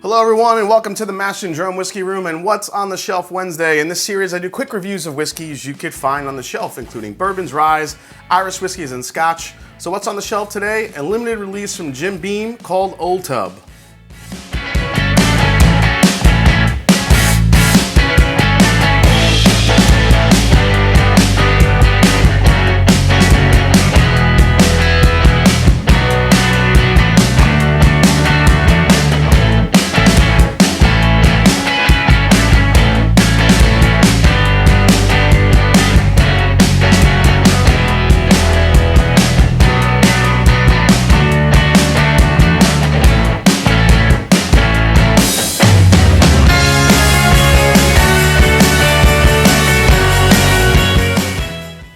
Hello everyone and welcome to the Mash and Drum Whiskey Room and What's on the Shelf Wednesday. In this series I do quick reviews of whiskeys you could find on the shelf, including bourbons, rye, Irish whiskeys, and scotch. So what's on the shelf today? A limited release from Jim Beam called Old Tub.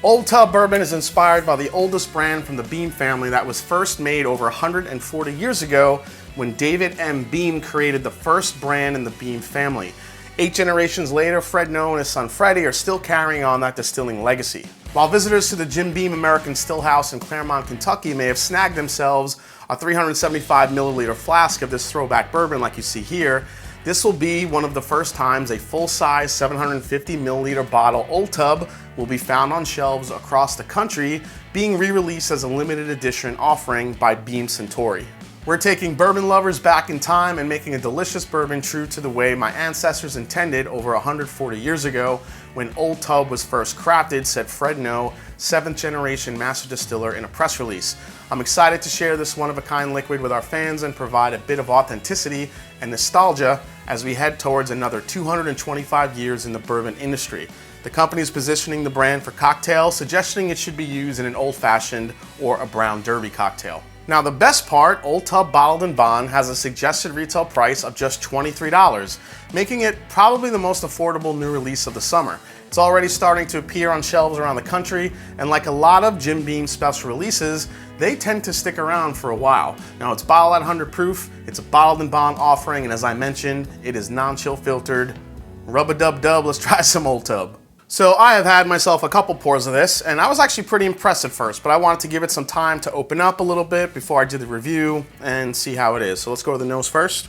Old Tub Bourbon is inspired by the oldest brand from the Beam family that was first made over 140 years ago when David M. Beam created the first brand in the Beam family. 8 generations later, Fred Noe and his son Freddie are still carrying on that distilling legacy. While visitors to the Jim Beam American Still House in Claremont, Kentucky may have snagged themselves a 375 milliliter flask of this throwback bourbon like you see here, this will be one of the first times a full-size 750 milliliter bottle Old Tub will be found on shelves across the country, being re-released as a limited edition offering by Beam Suntory. We're taking bourbon lovers back in time and making a delicious bourbon true to the way my ancestors intended over 140 years ago when Old Tub was first crafted, said Fred Noe, 7th generation master distiller in a press release. I'm excited to share this one-of-a-kind liquid with our fans and provide a bit of authenticity and nostalgia as we head towards another 225 years in the bourbon industry. The company is positioning the brand for cocktails, suggesting it should be used in an old-fashioned or a brown derby cocktail. Now the best part, Old Tub Bottled in Bond has a suggested retail price of just $23, making it probably the most affordable new release of the summer. It's already starting to appear on shelves around the country, and like a lot of Jim Beam special releases, they tend to stick around for a while. Now it's bottled at 100 proof, it's a Bottled in Bond offering, and as I mentioned, it is non-chill filtered. Rub-a-dub-dub, let's try some Old Tub. So I have had myself a couple pours of this, and I was actually pretty impressed at first, but I wanted to give it some time to open up a little bit before I did the review and see how it is. So let's go to the nose first.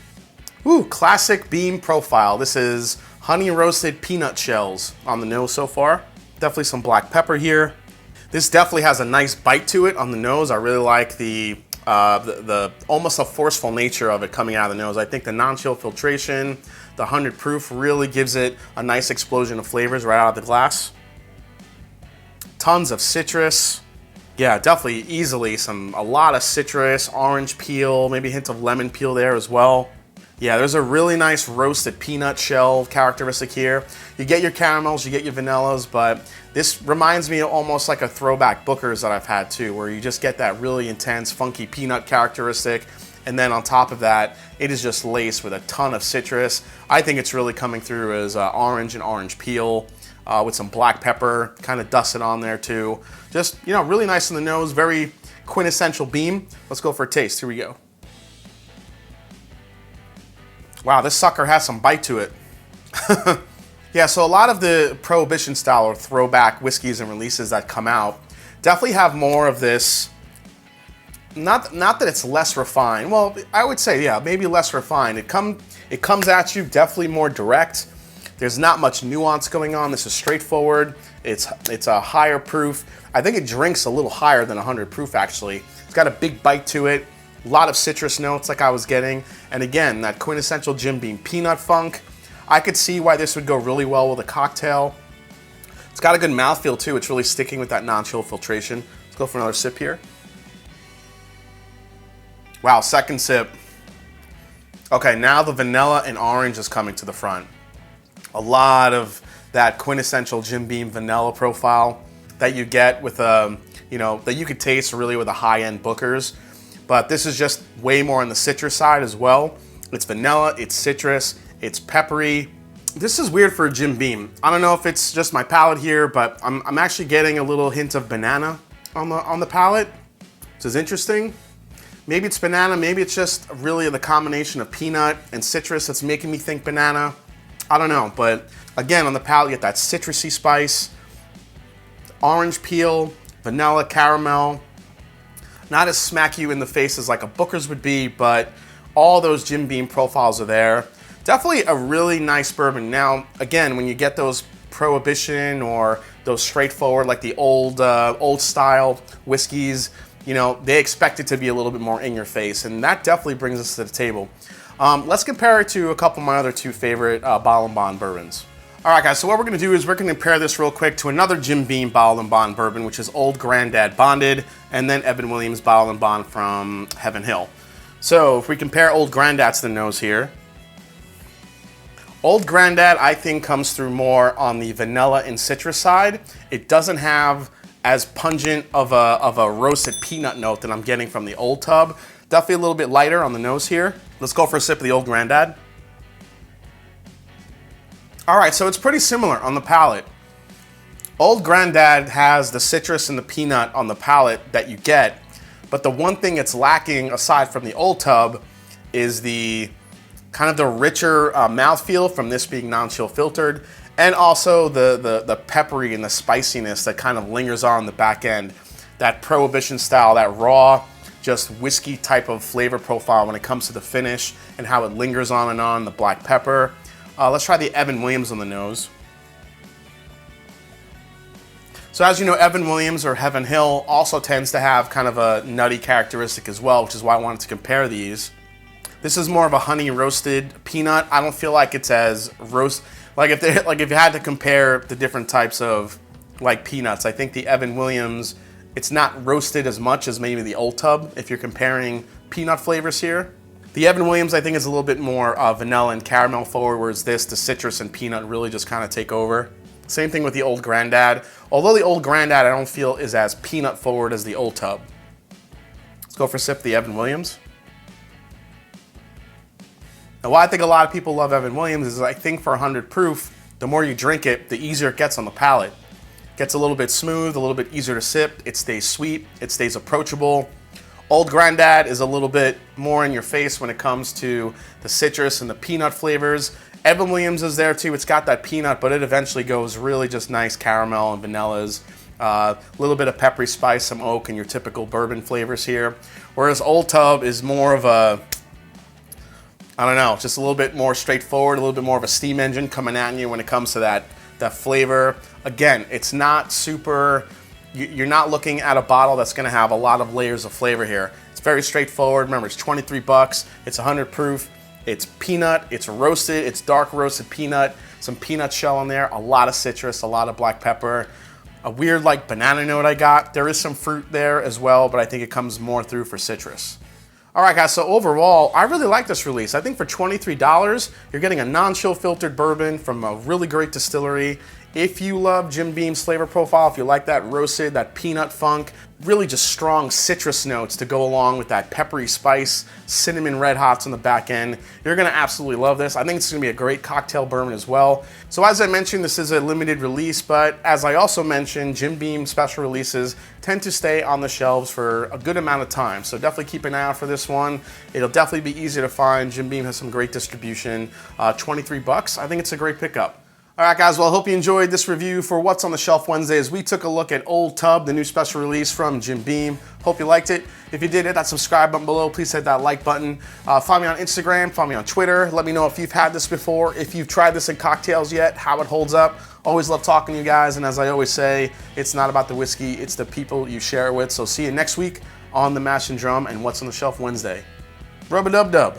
Ooh, classic Beam profile. This is honey roasted peanut shells on the nose so far. Definitely some black pepper here. This definitely has a nice bite to it on the nose. I really like the almost a forceful nature of it coming out of the nose. I think the non-chill filtration, the 100 proof really gives it a nice explosion of flavors right out of the glass. Tons of citrus. Yeah, definitely easily a lot of citrus, orange peel, maybe a hint of lemon peel there as well. Yeah, there's a really nice roasted peanut shell characteristic here. You get your caramels, you get your vanillas, but this reminds me of almost like a throwback Booker's that I've had too, where you just get that really intense, funky peanut characteristic. And then on top of that, it is just laced with a ton of citrus. I think it's really coming through as orange and orange peel with some black pepper, kind of dusted on there too. Just, you know, really nice in the nose, very quintessential Beam. Let's go for a taste, here we go. Wow, this sucker has some bite to it. Yeah, so a lot of the Prohibition style or throwback whiskeys and releases that come out definitely have more of this. Not that it's less refined. Well, I would say, yeah, maybe less refined. It comes at you definitely more direct. There's not much nuance going on. This is straightforward. It's a higher proof. I think it drinks a little higher than 100 proof actually. It's got a big bite to it. A lot of citrus notes like I was getting. And again, that quintessential Jim Beam peanut funk. I could see why this would go really well with a cocktail. It's got a good mouthfeel too. It's really sticking with that non-chill filtration. Let's go for another sip here. Wow, second sip. Okay, now the vanilla and orange is coming to the front. A lot of that quintessential Jim Beam vanilla profile that you get with that you could taste really with the high-end Bookers. But this is just way more on the citrus side as well. It's vanilla, it's citrus, it's peppery. This is weird for a Jim Beam. I don't know if it's just my palate here, but I'm actually getting a little hint of banana on the palate, which is interesting. Maybe it's banana, maybe it's just really the combination of peanut and citrus that's making me think banana. I don't know, but again, on the palate, you get that citrusy spice, orange peel, vanilla, caramel. Not as smack you in the face as like a Booker's would be, but all those Jim Beam profiles are there. Definitely a really nice bourbon. Now, again, when you get those Prohibition or those straightforward, like the old style whiskeys, you know, they expect it to be a little bit more in your face, and that definitely brings us to the table. Let's compare it to a couple of my other two favorite Bottle and Bond bourbons. All right, guys, so what we're gonna do is we're gonna compare this real quick to another Jim Beam Bottle and Bond bourbon, which is Old Grandad Bonded, and then Evan Williams Bottle and Bond from Heaven Hill. So if we compare Old Grandad to the nose here, Old Grandad, I think, comes through more on the vanilla and citrus side. It doesn't have as pungent of a roasted peanut note that I'm getting from the Old Tub. Definitely a little bit lighter on the nose here. Let's go for a sip of the Old Grandad. All right, so it's pretty similar on the palate. Old Grandad has the citrus and the peanut on the palate that you get, but the one thing it's lacking aside from the Old Tub is the kind of the richer mouthfeel from this being non-chill filtered, and also the peppery and the spiciness that kind of lingers on the back end. That Prohibition style, that raw, just whiskey type of flavor profile when it comes to the finish and how it lingers on, the black pepper. Let's try the Evan Williams on the nose. So as you know, Evan Williams or Heaven Hill also tends to have kind of a nutty characteristic as well, which is why I wanted to compare these. This is more of a honey roasted peanut. I don't feel like it's as roast, like if you had to compare the different types of like peanuts, I think the Evan Williams, it's not roasted as much as maybe the Old Tub if you're comparing peanut flavors here. The Evan Williams, I think, is a little bit more vanilla and caramel forward, whereas the citrus and peanut really just kind of take over. Same thing with the Old Grandad. Although the Old Grandad I don't feel is as peanut forward as the Old Tub. Let's go for a sip of the Evan Williams. Now, why I think a lot of people love Evan Williams is I think for 100 proof, the more you drink it, the easier it gets on the palate. It gets a little bit smooth, a little bit easier to sip. It stays sweet, it stays approachable. Old Grandad is a little bit more in your face when it comes to the citrus and the peanut flavors. Evan Williams is there too. It's got that peanut, but it eventually goes really just nice caramel and vanillas. A little bit of peppery spice, some oak, and your typical bourbon flavors here. Whereas Old Tub is more of a, I don't know, just a little bit more straightforward, a little bit more of a steam engine coming at you when it comes to that flavor. Again, it's not super, you're not looking at a bottle that's gonna have a lot of layers of flavor here. It's very straightforward. Remember, it's 23 bucks, it's 100 proof, it's peanut, it's roasted, it's dark roasted peanut, some peanut shell in there, a lot of citrus, a lot of black pepper, a weird like banana note I got. There is some fruit there as well, but I think it comes more through for citrus. All right, guys, so overall, I really like this release. I think for $23, you're getting a non-chill filtered bourbon from a really great distillery. If you love Jim Beam's flavor profile, if you like that roasted, that peanut funk, really just strong citrus notes to go along with that peppery spice, cinnamon red hots on the back end, you're gonna absolutely love this. I think it's gonna be a great cocktail bourbon as well. So as I mentioned, this is a limited release, but as I also mentioned, Jim Beam special releases tend to stay on the shelves for a good amount of time. So definitely keep an eye out for this one. It'll definitely be easy to find. Jim Beam has some great distribution. 23 bucks, I think it's a great pickup. All right, guys, well, I hope you enjoyed this review for What's on the Shelf Wednesday as we took a look at Old Tub, the new special release from Jim Beam. Hope you liked it. If you did, hit that subscribe button below. Please hit that like button. Follow me on Instagram, follow me on Twitter. Let me know if you've had this before, if you've tried this in cocktails yet, how it holds up. Always love talking to you guys, and as I always say, it's not about the whiskey, it's the people you share it with. So see you next week on The Mash and Drum and What's on the Shelf Wednesday. Rub-a-dub-dub.